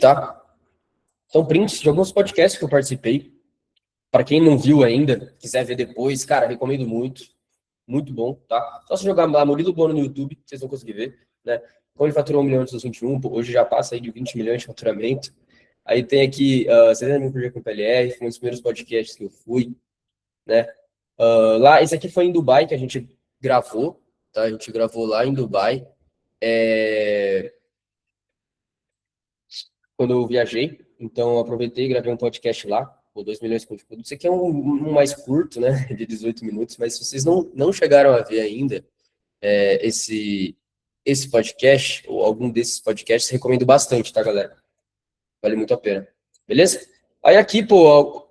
tá? São prints de alguns podcasts que eu participei. Para quem não viu ainda, quiser ver depois, cara, recomendo muito. Muito bom, tá? Só se jogar lá Murilo Bono no YouTube, vocês vão conseguir ver, né? Como ele faturou 1 milhão em 2021, hoje já passa aí de 20 milhões de faturamento. Aí tem aqui 70 mil por dia com PLR, foi um dos primeiros podcasts que eu fui, né? Lá, esse aqui foi em Dubai que a gente gravou, tá? A gente gravou lá em Dubai, quando eu viajei. Então, eu aproveitei e gravei um podcast lá, por 2 milhões de conteúdo. Isso aqui é um mais curto, né? De 18 minutos, mas se vocês não chegaram a ver ainda esse podcast, ou algum desses podcasts, recomendo bastante, tá, galera? Vale muito a pena. Beleza? Aí aqui, pô,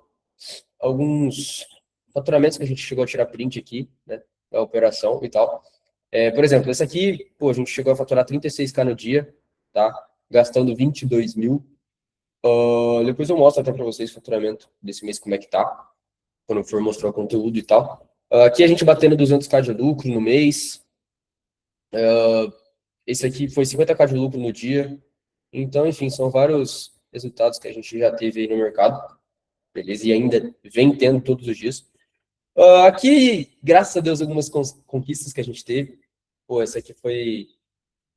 alguns faturamentos que a gente chegou a tirar print aqui, né? Da operação e tal. Por exemplo, esse aqui, pô, a gente chegou a faturar 36K no dia, tá? Gastando 22 mil. Depois eu mostro até para vocês o faturamento desse mês, como é que tá, quando for mostrar o conteúdo e tal. Aqui a gente batendo 200K de lucro no mês. Esse aqui foi 50K de lucro no dia. Então, enfim, são vários resultados que a gente já teve aí no mercado, beleza? E ainda vem tendo todos os dias. Aqui, graças a Deus, algumas conquistas que a gente teve. Pô, esse aqui foi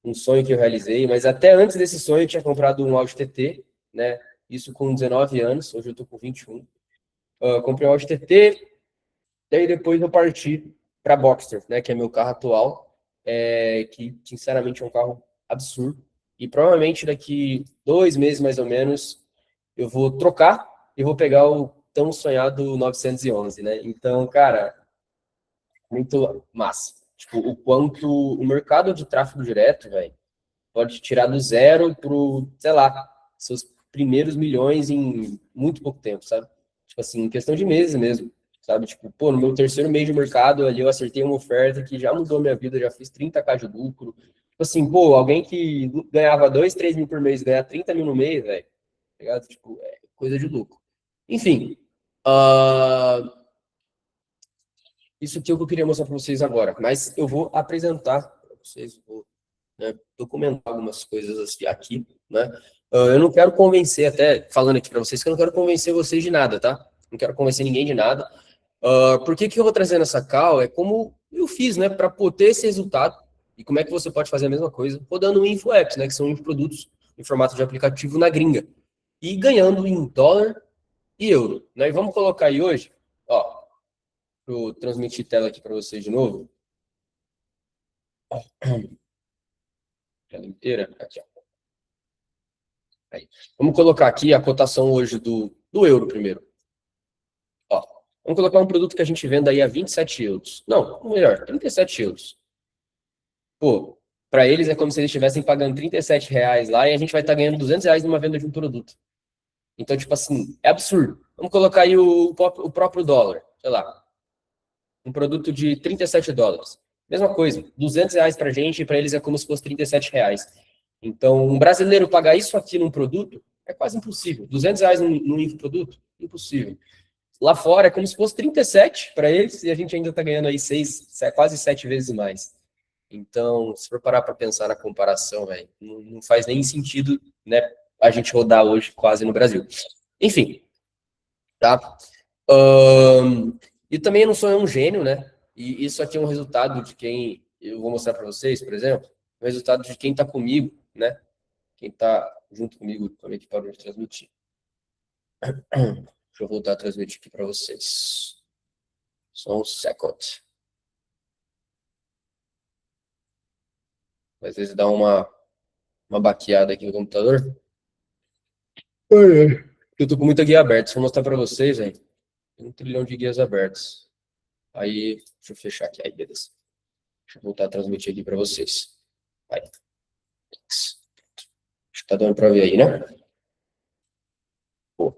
um sonho que eu realizei, mas até antes desse sonho eu tinha comprado um Audi TT, né? Isso com 19 anos, hoje eu tô com 21. Comprei um Audi TT, daí depois eu parti para Boxster, né? Que é meu carro atual, que sinceramente é um carro absurdo. E provavelmente daqui 2 meses, mais ou menos, eu vou trocar e vou pegar o tão sonhado 911, né? Então, cara, muito massa. Tipo, o quanto o mercado de tráfego direto, velho, pode tirar do zero pro, sei lá, seus primeiros milhões em muito pouco tempo, sabe? Tipo assim, em questão de meses mesmo, sabe? Tipo, pô, no meu terceiro mês de mercado ali eu acertei uma oferta que já mudou minha vida, já fiz 30K de lucro. Tipo assim, pô, alguém que ganhava 2, 3 mil por mês ganhar 30 mil no mês, velho, tá ligado? Tipo, é coisa de louco. Enfim, isso aqui é o que eu queria mostrar para vocês agora, mas eu vou apresentar para vocês, vou, né, documentar algumas coisas aqui, né? Eu não quero convencer, até falando aqui para vocês, que eu não quero convencer vocês de nada, tá? Não quero convencer ninguém de nada. Por que eu vou trazer nessa call? É como eu fiz, né, para ter esse resultado, e como é que você pode fazer a mesma coisa rodando info apps, né, que são infoprodutos em formato de aplicativo na gringa, e ganhando em dólar e euro, né? E vamos colocar aí hoje, ó, eu transmitir tela aqui para vocês de novo. Tela inteira, aqui, ó. Aí. Vamos colocar aqui a cotação hoje do euro primeiro. Ó, vamos colocar um produto que a gente venda aí a 27 euros. Não, melhor, 37 euros. Pô, para eles é como se eles estivessem pagando 37 reais lá e a gente vai estar ganhando 200 reais numa venda de um produto. Então, tipo assim, é absurdo. Vamos colocar aí o próprio dólar, sei lá, um produto de 37 dólares. Mesma coisa, 200 reais para a gente e para eles é como se fosse 37 reais. Então, um brasileiro pagar isso aqui num produto é quase impossível. 200 reais num produto? Impossível. Lá fora é como se fosse 37 para eles e a gente ainda está ganhando aí quase 7 vezes mais. Então, se for parar para pensar na comparação, velho, não faz nem sentido, né, a gente rodar hoje quase no Brasil. Enfim, tá? E também eu não sou um gênio, né? E isso aqui é um resultado de quem eu vou mostrar para vocês, por exemplo, o resultado de quem está comigo, né? Quem está junto comigo, também que parou de transmitir. Deixa eu voltar a transmitir aqui para vocês. Só um segundo. Às vezes dá uma baqueada aqui no computador. Eu tô com muita guia aberta. Vou mostrar para vocês, hein? Tem 1 trilhão de guias abertas. Aí, deixa eu fechar aqui. Aí, beleza. Deixa eu voltar a transmitir aqui para vocês. Aí. Acho que tá dando para ver aí, né? Pô,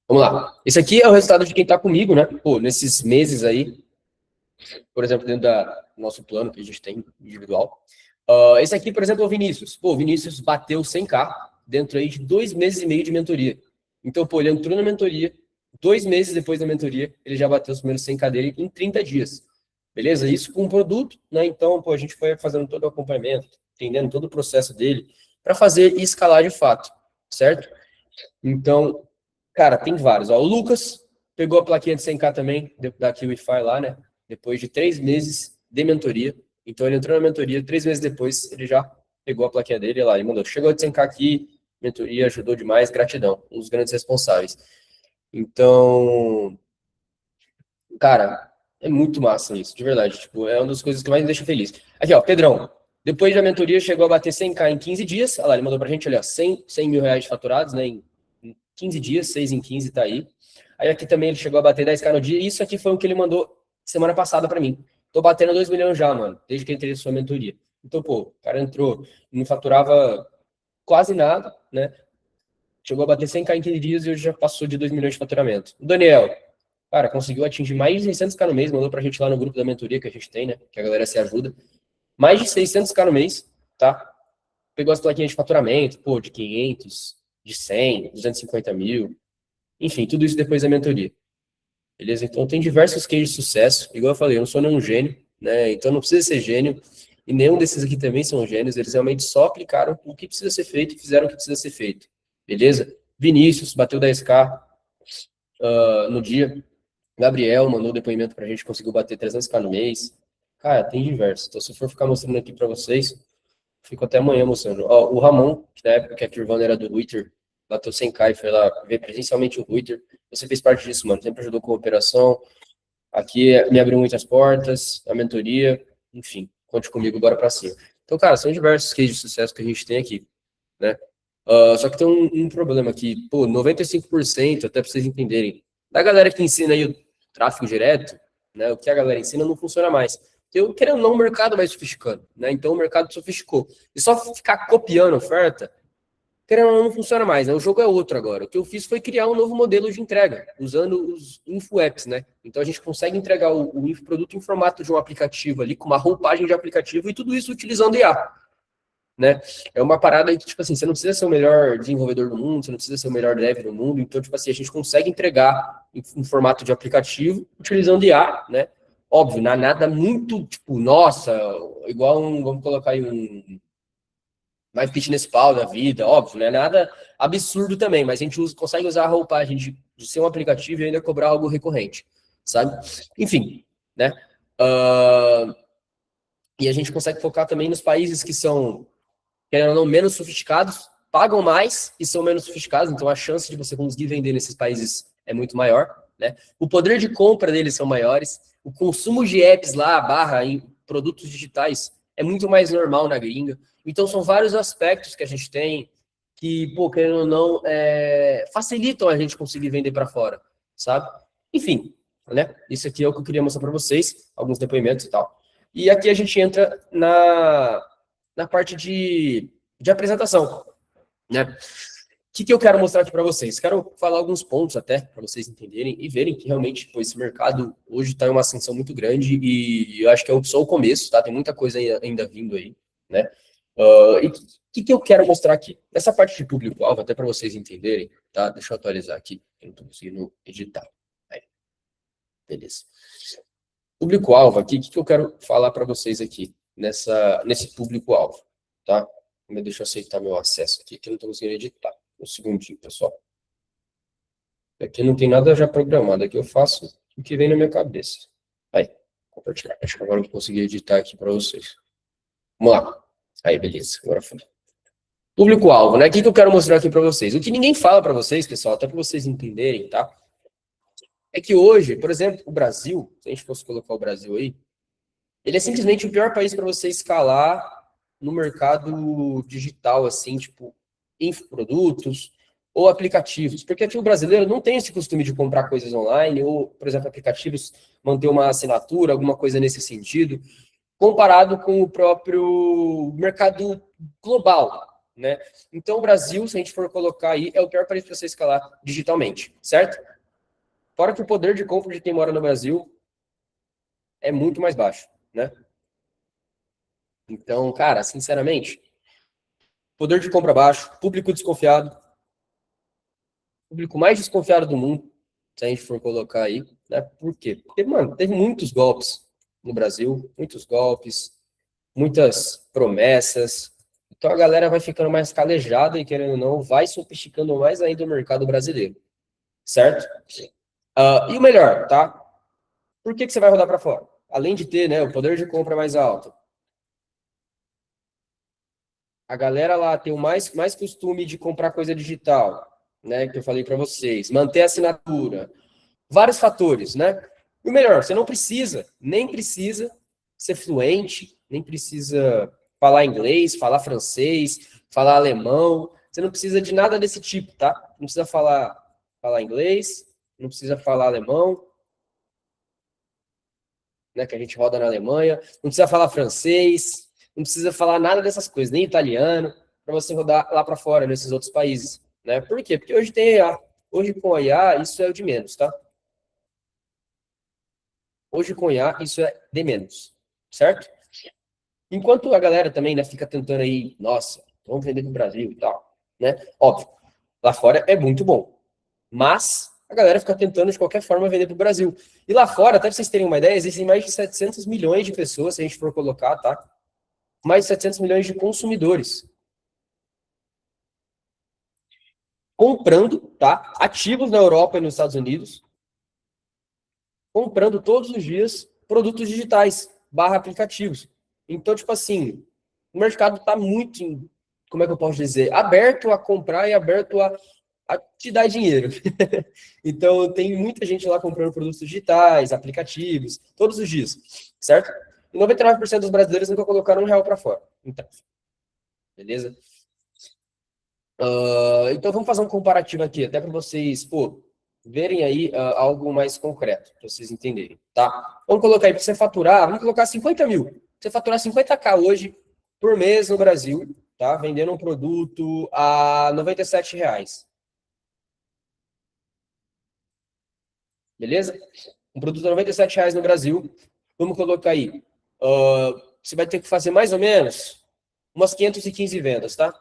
vamos lá. Esse aqui é o resultado de quem tá comigo, né? Pô, nesses meses aí, por exemplo, dentro do nosso plano que a gente tem individual. Esse aqui, por exemplo, é o Vinícius. Pô, o Vinícius bateu 100K dentro aí de 2 meses e meio de mentoria. Então, pô, ele entrou na mentoria, 2 meses depois da mentoria, ele já bateu os primeiros 100K dele em 30 dias. Beleza? Isso com um produto, né? Então, pô, a gente foi fazendo todo o acompanhamento, entendendo todo o processo dele, para fazer e escalar de fato. certo? Então, cara, tem vários. Ó, o Lucas pegou a plaquinha de 100K também, da Wi-Fi lá, né? Depois de 3 meses de mentoria. Então, ele entrou na mentoria, 3 meses depois, ele já pegou a plaquinha dele lá e mandou. Chegou de 100K aqui, mentoria, ajudou demais, gratidão. Um dos grandes responsáveis. Então, cara, é muito massa isso, de verdade. Tipo, é uma das coisas que mais me deixa feliz. Aqui, ó, Pedrão. Depois da mentoria, chegou a bater 100K em 15 dias. Olha lá, ele mandou pra gente, olha, 100 mil reais faturados, né? Em 15 dias, 6 em 15, tá aí. Aí aqui também ele chegou a bater 10K no dia. E isso aqui foi o que ele mandou semana passada pra mim. Tô batendo 2 milhões já, mano, desde que entrei na sua mentoria. Então, pô, o cara entrou, não faturava quase nada, né? Chegou a bater 100K em 15 dias e hoje já passou de 2 milhões de faturamento. O Daniel, cara, conseguiu atingir mais de 600K no mês, mandou pra gente lá no grupo da mentoria que a gente tem, né? Que a galera se ajuda. Mais de 600K no mês, tá? Pegou as plaquinhas de faturamento, pô, de 500, de 100, 250 mil. Enfim, tudo isso depois da mentoria. Beleza? Então tem diversos cases de sucesso. Igual eu falei, eu não sou nenhum gênio, né? Então não precisa ser gênio. E nenhum desses aqui também são gênios. Eles realmente só aplicaram o que precisa ser feito e fizeram o que precisa ser feito. Beleza? Vinícius bateu 10K no dia. Gabriel mandou depoimento pra gente, conseguiu bater 300K no mês. Cara, tem diversos. Então, se eu for ficar mostrando aqui pra vocês, fico até amanhã mostrando. Ó, o Ramon, que na época que a Kirvana era do Twitter, bateu 100K e foi lá ver presencialmente o Twitter. Você fez parte disso, mano. Sempre ajudou com a operação. Aqui me abriu muitas portas, a mentoria, enfim. Conte comigo, bora pra cima. Então, cara, são diversos cases de sucesso que a gente tem aqui, né? Só que tem um problema aqui, pô, 95%, até pra vocês entenderem, da galera que ensina aí o tráfego direto, né, o que a galera ensina não funciona mais. Eu, querendo ou não, o mercado vai sofisticando, né, então o mercado sofisticou. E só ficar copiando oferta, querendo ou não funciona mais, né, o jogo é outro agora. O que eu fiz foi criar um novo modelo de entrega, usando os info apps, né, então a gente consegue entregar o infoproduto em formato de um aplicativo ali, com uma roupagem de aplicativo e tudo isso utilizando IA. Né? É uma parada que, tipo assim, você não precisa ser o melhor desenvolvedor do mundo, você não precisa ser o melhor dev do mundo, então, tipo assim, a gente consegue entregar em formato de aplicativo, utilizando IA, né? Óbvio, não é nada muito, tipo, nossa, igual vamos colocar aí um mais fitness pal da vida, óbvio, não é nada absurdo também, mas a gente consegue usar a roupagem de ser um aplicativo e ainda cobrar algo recorrente, sabe? Enfim, né? E a gente consegue focar também nos países que são querendo ou não, menos sofisticados, pagam mais e são menos sofisticados, então a chance de você conseguir vender nesses países é muito maior, né? O poder de compra deles são maiores, o consumo de apps lá, barra em produtos digitais, é muito mais normal na gringa. Então são vários aspectos que a gente tem que, pô, querendo ou não, facilitam a gente conseguir vender para fora, sabe? Enfim, né? Isso aqui é o que eu queria mostrar para vocês, alguns depoimentos e tal. E aqui a gente entra na parte de apresentação, né? O que eu quero mostrar aqui para vocês? Quero falar alguns pontos até, para vocês entenderem e verem que realmente pô, esse mercado hoje está em uma ascensão muito grande e eu acho que é só o começo, tá? Tem muita coisa ainda vindo aí, né? E o que eu quero mostrar aqui? Nessa parte de público-alvo, até para vocês entenderem, tá? Deixa eu atualizar aqui, eu não estou conseguindo editar. Aí, beleza. Público-alvo aqui, o que eu quero falar para vocês aqui, nesse público-alvo, tá? Deixa eu aceitar meu acesso aqui, que eu não estou conseguindo editar. Um segundinho, pessoal. Aqui não tem nada já programado, aqui eu faço o que vem na minha cabeça. Aí, compartilhar. Acho que agora eu consegui editar aqui para vocês. Vamos lá. Aí, beleza. Agora foi. Público-alvo, né? O que eu quero mostrar aqui para vocês? O que ninguém fala para vocês, pessoal, até para vocês entenderem, tá? É que hoje, por exemplo, o Brasil, se a gente fosse colocar o Brasil aí, ele é simplesmente o pior país para você escalar no mercado digital, assim, tipo, infoprodutos ou aplicativos. Porque aqui o brasileiro não tem esse costume de comprar coisas online, ou, por exemplo, aplicativos, manter uma assinatura, alguma coisa nesse sentido, comparado com o próprio mercado global, né? Então, o Brasil, se a gente for colocar aí, é o pior país para você escalar digitalmente, certo? Fora que o poder de compra de quem mora no Brasil é muito mais baixo, né? Então, cara, sinceramente, poder de compra baixo, público desconfiado, público mais desconfiado do mundo, se a gente for colocar aí, né? Por quê? Porque, mano, teve muitos golpes no Brasil, muitos golpes, muitas promessas, Então a galera vai ficando mais calejada e, querendo ou não, vai sofisticando mais ainda o mercado brasileiro, certo? E o melhor, tá? Por que você vai rodar para fora? Além de ter, né, o poder de compra mais alto, a galera lá tem o mais costume de comprar coisa digital, né, que eu falei para vocês, manter a assinatura, vários fatores, né? E o melhor, você não precisa, nem precisa ser fluente, nem precisa falar inglês, falar francês, falar alemão, você não precisa de nada desse tipo, tá? Não precisa falar inglês, não precisa falar alemão, né, que a gente roda na Alemanha, não precisa falar francês, não precisa falar nada dessas coisas, nem italiano, para você rodar lá para fora, nesses outros países, né? Por quê? Porque hoje tem IA. Hoje com a IA, isso é o de menos, tá? Hoje com IA, isso é de menos, certo? Enquanto a galera também, né, fica tentando aí, nossa, vamos vender no Brasil e tal, né? Óbvio, lá fora é muito bom, mas a galera fica tentando de qualquer forma vender para o Brasil. E lá fora, até para vocês terem uma ideia, existem mais de 700 milhões de pessoas, se a gente for colocar, tá? Mais de 700 milhões de consumidores comprando, tá? Ativos na Europa e nos Estados Unidos, comprando todos os dias produtos digitais, barra aplicativos. Então, tipo assim, o mercado está muito, como é que eu posso dizer, aberto a comprar e aberto a te dar dinheiro. Então, tem muita gente lá comprando produtos digitais, aplicativos, todos os dias, certo? E 99% dos brasileiros nunca colocaram R$ 1 para fora. Então, beleza? Então, vamos fazer um comparativo aqui, até para vocês, pô, verem aí algo mais concreto, para vocês entenderem, tá? Vamos colocar aí, para você faturar, vamos colocar 50 mil. Você faturar 50k hoje por mês no Brasil, tá? Vendendo um produto a R$ 97. Beleza? Um produto a R$ 97 no Brasil. Vamos colocar aí. Você vai ter que fazer mais ou menos umas 515 vendas, tá?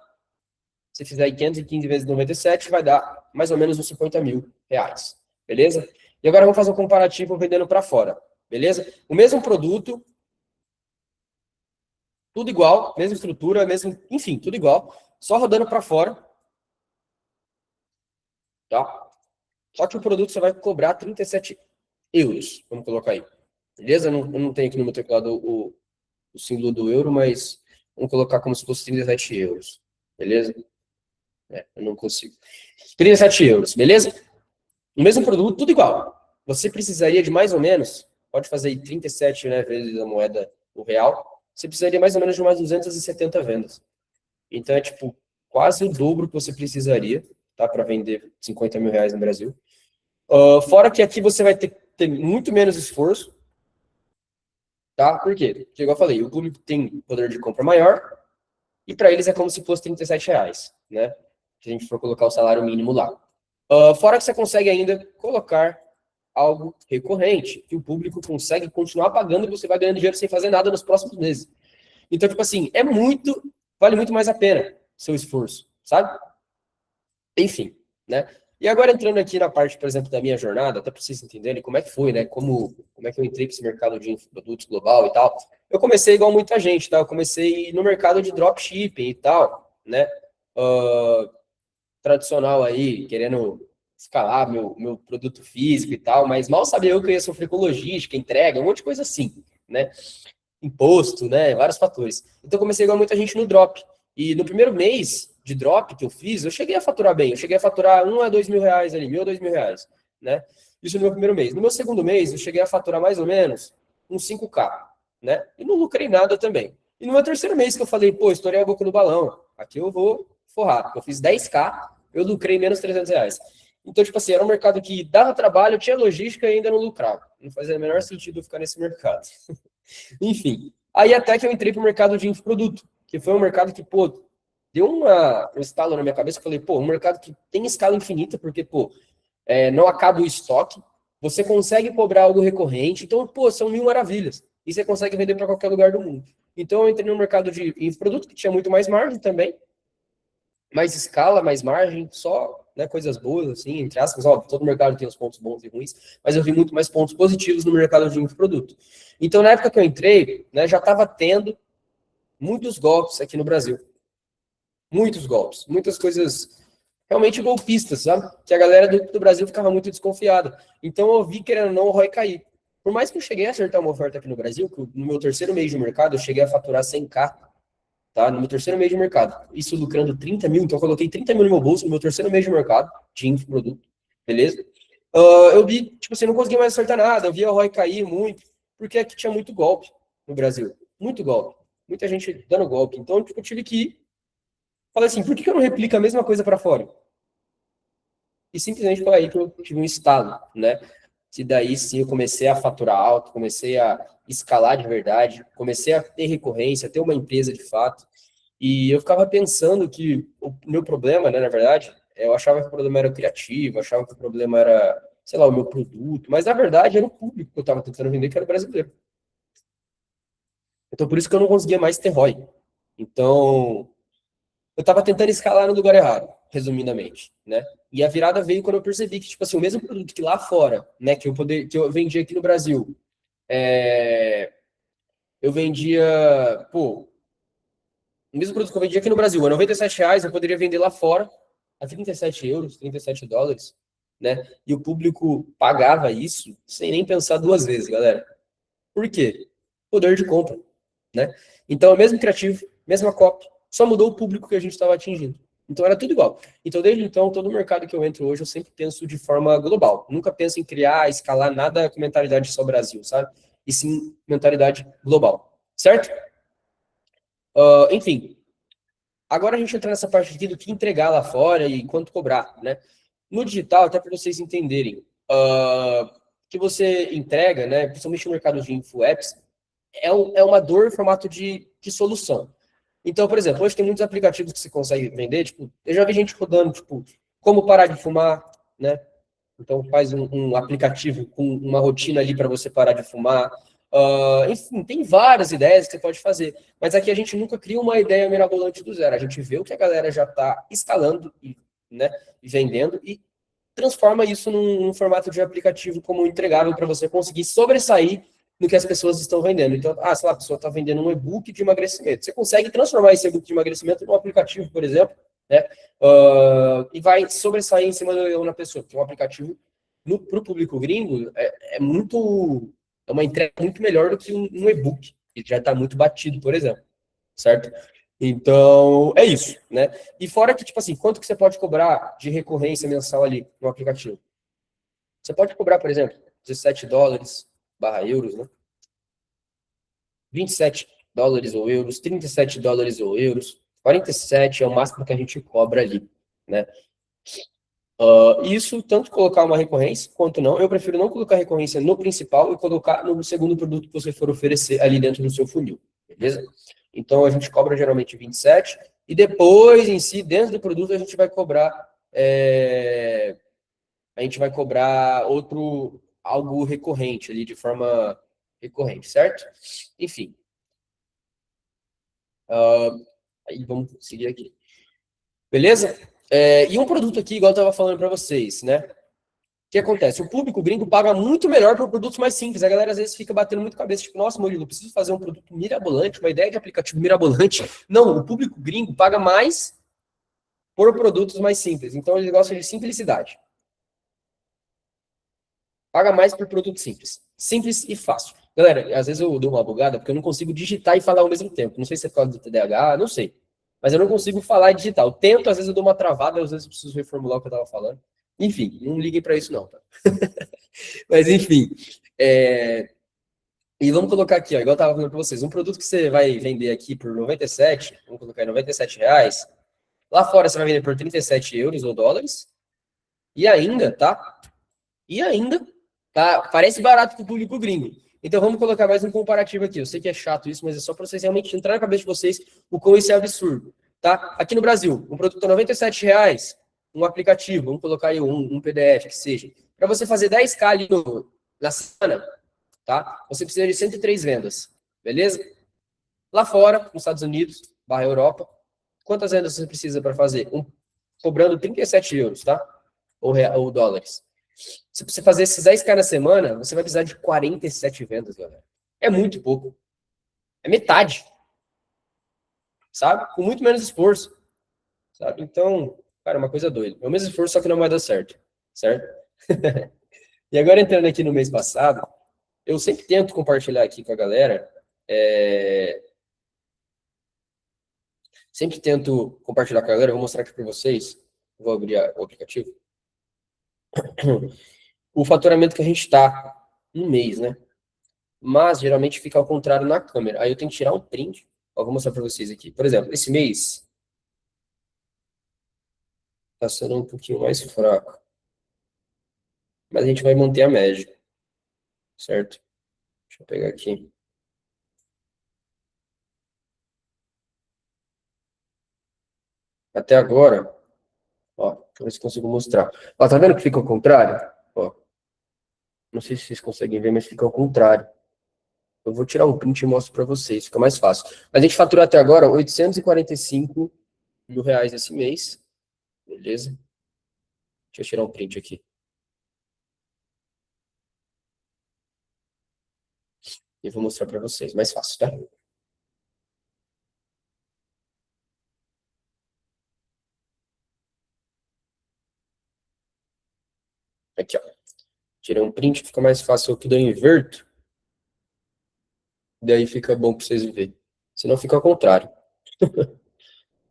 Se fizer aí 515 vezes 97, vai dar mais ou menos uns R$ 50 mil. Beleza? E agora vamos fazer um comparativo vendendo para fora. Beleza? O mesmo produto, tudo igual, mesma estrutura, mesmo, enfim, tudo igual, só rodando para fora, tá? Só que o produto você vai cobrar 37 euros, vamos colocar aí. Beleza? Eu não tenho aqui no meu teclado o símbolo do euro, mas vamos colocar como se fosse 37 euros. Beleza? Eu não consigo. 37 euros, beleza? O mesmo produto, tudo igual. Você precisaria de mais ou menos, pode fazer aí 37, né, vezes a moeda, o real, você precisaria mais ou menos de umas 270 vendas. Então é tipo quase o dobro que você precisaria, tá, para vender R$ 50 mil no Brasil. Fora que aqui você vai ter muito menos esforço, tá? Por quê? Porque, igual eu falei, o público tem poder de compra maior e para eles é como se fosse R$ 37, né? Se a gente for colocar o salário mínimo lá. Fora que você consegue ainda colocar algo recorrente, que o público consegue continuar pagando e você vai ganhando dinheiro sem fazer nada nos próximos meses. Então, tipo assim, vale muito mais a pena seu esforço, sabe? Enfim, né? E agora entrando aqui na parte, por exemplo, da minha jornada, até para vocês entenderem como é que foi, né? Como é que eu entrei para esse mercado de produtos global e tal. Eu comecei igual muita gente, tá? Eu comecei no mercado de dropshipping e tal, né? Tradicional aí, querendo escalar meu produto físico e tal, mas mal sabia eu que eu ia sofrer com logística, entrega, um monte de coisa assim, né? Imposto, né? Vários fatores. Então, comecei igual muita gente no drop. E no primeiro mês de drop que eu fiz, eu cheguei a faturar bem. Eu cheguei a faturar R$ 1 a R$ 2 ali, R$ 1.000 a R$ 2.000, né? Isso no meu primeiro mês. No meu segundo mês, eu cheguei a faturar mais ou menos uns 5k, né? E não lucrei nada também. E no meu terceiro mês que eu falei, pô, estourei a boca do balão. Aqui eu vou forrar. Porque eu fiz 10k, eu lucrei menos R$ 300. Então, tipo assim, era um mercado que dava trabalho, tinha logística e ainda não lucrava. Não fazia o menor sentido eu ficar nesse mercado. Enfim, aí até que eu entrei pro mercado de infoproduto, que foi um mercado que, pô, deu um estalo na minha cabeça, que eu falei, pô, um mercado que tem escala infinita, porque, pô, não acaba o estoque, você consegue cobrar algo recorrente, então, pô, são mil maravilhas, e você consegue vender para qualquer lugar do mundo. Então, eu entrei no mercado de infoproduto, que tinha muito mais margem também, mais escala, mais margem, só, né, coisas boas, assim, entre aspas, óbvio, todo mercado tem os pontos bons e ruins, mas eu vi muito mais pontos positivos no mercado de infoproduto. Então, na época que eu entrei, né, já estava tendo muitos golpes aqui no Brasil, Muitos golpes, muitas coisas realmente golpistas, sabe? Que a galera do Brasil ficava muito desconfiada. Então eu vi, querendo ou não, o ROI cair. Por mais que eu cheguei a acertar uma oferta aqui no Brasil, que no meu terceiro mês de mercado eu cheguei a faturar 100k, tá? No meu terceiro mês de mercado. Isso lucrando 30 mil, então eu coloquei 30 mil no meu bolso no meu terceiro mês de mercado, de infoproduto, beleza? Eu vi, tipo assim, não conseguia mais acertar nada, eu vi a ROI cair muito, porque aqui tinha muito golpe no Brasil. Muito golpe. Muita gente dando golpe. Então, tipo, eu tive que ir. Falei assim, por que eu não replico a mesma coisa para fora? E simplesmente foi aí que eu tive um estalo, né? Que daí sim eu comecei a faturar alto, comecei a escalar de verdade, comecei a ter recorrência, ter uma empresa de fato. E eu ficava pensando que o meu problema, né, na verdade, eu achava que o problema era o criativo, achava que o problema era, sei lá, o meu produto, mas na verdade era o público que eu estava tentando vender, que era o brasileiro. Então por isso que eu não conseguia mais ter ROI. Então, eu estava tentando escalar no lugar errado, resumidamente, né? E a virada veio quando eu percebi que, tipo assim, o mesmo produto que lá fora, né, que eu vendia aqui no Brasil, eu vendia, pô, o mesmo produto que eu vendia aqui no Brasil, a R$ 97, eu poderia vender lá fora a 37 euros, 37 dólares, né? E o público pagava isso sem nem pensar duas vezes, galera. Por quê? Poder de compra, né? Então, é o mesmo criativo, mesma copy, só mudou o público que a gente estava atingindo. Então, era tudo igual. Então, desde então, todo mercado que eu entro hoje, eu sempre penso de forma global. Nunca penso em criar, escalar nada com mentalidade só Brasil, sabe? E sim, mentalidade global. Certo? Enfim, agora a gente entra nessa parte aqui do que entregar lá fora e quanto cobrar, né? No digital, até para vocês entenderem, que você entrega, né, principalmente no mercado de info apps, é uma dor em formato de solução. Então, por exemplo, hoje tem muitos aplicativos que você consegue vender, tipo, eu já vi gente rodando, tipo, como parar de fumar, né? Então faz um aplicativo com uma rotina ali para você parar de fumar. Enfim, tem várias ideias que você pode fazer. Mas aqui a gente nunca cria uma ideia mirabolante do zero. A gente vê o que a galera já está escalando e, né, e vendendo e transforma isso num formato de aplicativo como entregável para você conseguir sobressair no que as pessoas estão vendendo. Então, sei lá, a pessoa está vendendo um e-book de emagrecimento. Você consegue transformar esse e-book de emagrecimento num aplicativo, por exemplo, né? E vai sobressair em cima do eu na pessoa, porque um aplicativo para o público gringo é uma entrega muito melhor do que um e-book, que já está muito batido, por exemplo, certo? Então, é isso, né? E fora que, tipo assim, quanto que você pode cobrar de recorrência mensal ali no aplicativo? Você pode cobrar, por exemplo, 17 dólares barra euros, né? 27 dólares ou euros, 37 dólares ou euros, 47 é o máximo que a gente cobra ali, né? Isso, tanto colocar uma recorrência quanto não. Eu prefiro não colocar recorrência no principal e colocar no segundo produto que você for oferecer ali dentro do seu funil, beleza? Então, a gente cobra geralmente 27 e depois, em si, dentro do produto, a gente vai cobrar algo recorrente ali, de forma recorrente, certo? Enfim, aí vamos seguir aqui. Beleza? E um produto aqui, igual eu estava falando para vocês, né? O que acontece? O público gringo paga muito melhor por produtos mais simples. A galera às vezes fica batendo muito cabeça, tipo, nossa, Murilo, eu preciso fazer um produto mirabolante, uma ideia de aplicativo mirabolante. Não, o público gringo paga mais por produtos mais simples. Então eles gostam de simplicidade. Paga mais por produto simples. Simples e fácil. Galera, às vezes eu dou uma bugada porque eu não consigo digitar e falar ao mesmo tempo. Não sei se é por causa do TDAH, não sei. Mas eu não consigo falar e digitar. Eu tento, às vezes eu dou uma travada, às vezes eu preciso reformular o que eu estava falando. Enfim, não liguem para isso não, tá? Mas enfim, e vamos colocar aqui, ó, igual eu estava falando para vocês, um produto que você vai vender aqui por 97, vamos colocar aí R$ 97, lá fora você vai vender por 37 euros ou dólares, e ainda, tá? E ainda, tá? Parece barato para o público gringo. Então vamos colocar mais um comparativo aqui. Eu sei que é chato isso, mas é só para vocês realmente entrar na cabeça de vocês o quão isso é absurdo, tá? Aqui no Brasil, um produto a R$ 97, um aplicativo, vamos colocar aí um PDF que seja, para você fazer 10k ali na semana, tá? Você precisa de 103 vendas, beleza? Lá fora, nos Estados Unidos, barra Europa, quantas vendas você precisa para fazer? Cobrando 37 euros, tá? Ou dólares. Se você fazer esses 10k na semana, você vai precisar de 47 vendas, galera. É muito pouco. É metade. Sabe? Com muito menos esforço. sabe? Então, cara, uma coisa doida. É o mesmo esforço, só que não vai dar certo, certo? E agora entrando aqui no mês passado, eu sempre tento compartilhar aqui com a galera, sempre tento compartilhar com a galera, vou mostrar aqui para vocês, vou abrir o aplicativo, o faturamento que a gente está no mês, né? Mas geralmente fica ao contrário na câmera. Aí eu tenho que tirar um print. Ó, vou mostrar para vocês aqui. Por exemplo, esse mês está sendo um pouquinho mais fraco. Mas a gente vai manter a média, certo? Deixa eu pegar aqui. Até agora, ó, deixa eu ver se consigo mostrar. Ó, tá vendo que fica ao contrário? Ó, não sei se vocês conseguem ver, mas fica ao contrário. Eu vou tirar um print e mostro para vocês, fica mais fácil. A gente faturou até agora 845 mil reais esse mês, beleza? Deixa eu tirar um print aqui. E vou mostrar para vocês, mais fácil, tá? Aqui, ó. Tirei um print, fica mais fácil que eu inverto. Daí fica bom para vocês verem. Senão fica ao contrário.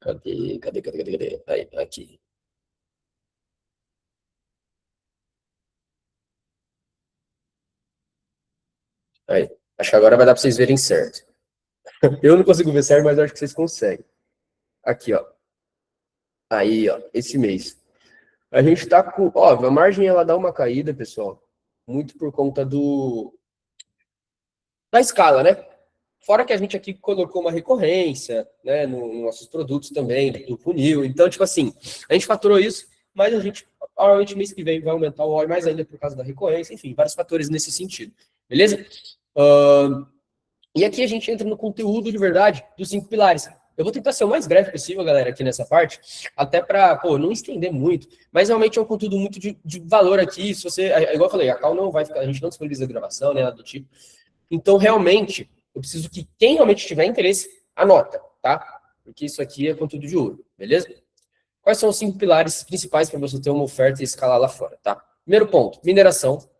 Cadê? Aí, aqui. Aí. Acho que agora vai dar para vocês verem certo. Eu não consigo ver certo, mas eu acho que vocês conseguem. Aqui, ó. Aí, ó. Esse mês. A gente tá com... Ó, a margem, ela dá uma caída, pessoal. Muito por conta da escala, né? Fora que a gente aqui colocou uma recorrência, né, nos nossos produtos também, do funil. Então, tipo assim, a gente faturou isso, mas a gente, provavelmente, mês que vem vai aumentar o ROI mais ainda por causa da recorrência, enfim, vários fatores nesse sentido. Beleza? E aqui a gente entra no conteúdo de verdade dos 5 pilares. Eu vou tentar ser o mais breve possível, galera, aqui nessa parte, até para, pô, não estender muito, mas realmente é um conteúdo muito de valor aqui. Se você, igual eu falei, a Cal não vai ficar, a gente não disponibiliza gravação, né, nada do tipo. Então, realmente, eu preciso que quem realmente tiver interesse, anota, tá? Porque isso aqui é conteúdo de ouro, beleza? Quais são os 5 pilares principais para você ter uma oferta e escalar lá fora, tá? Primeiro ponto, mineração.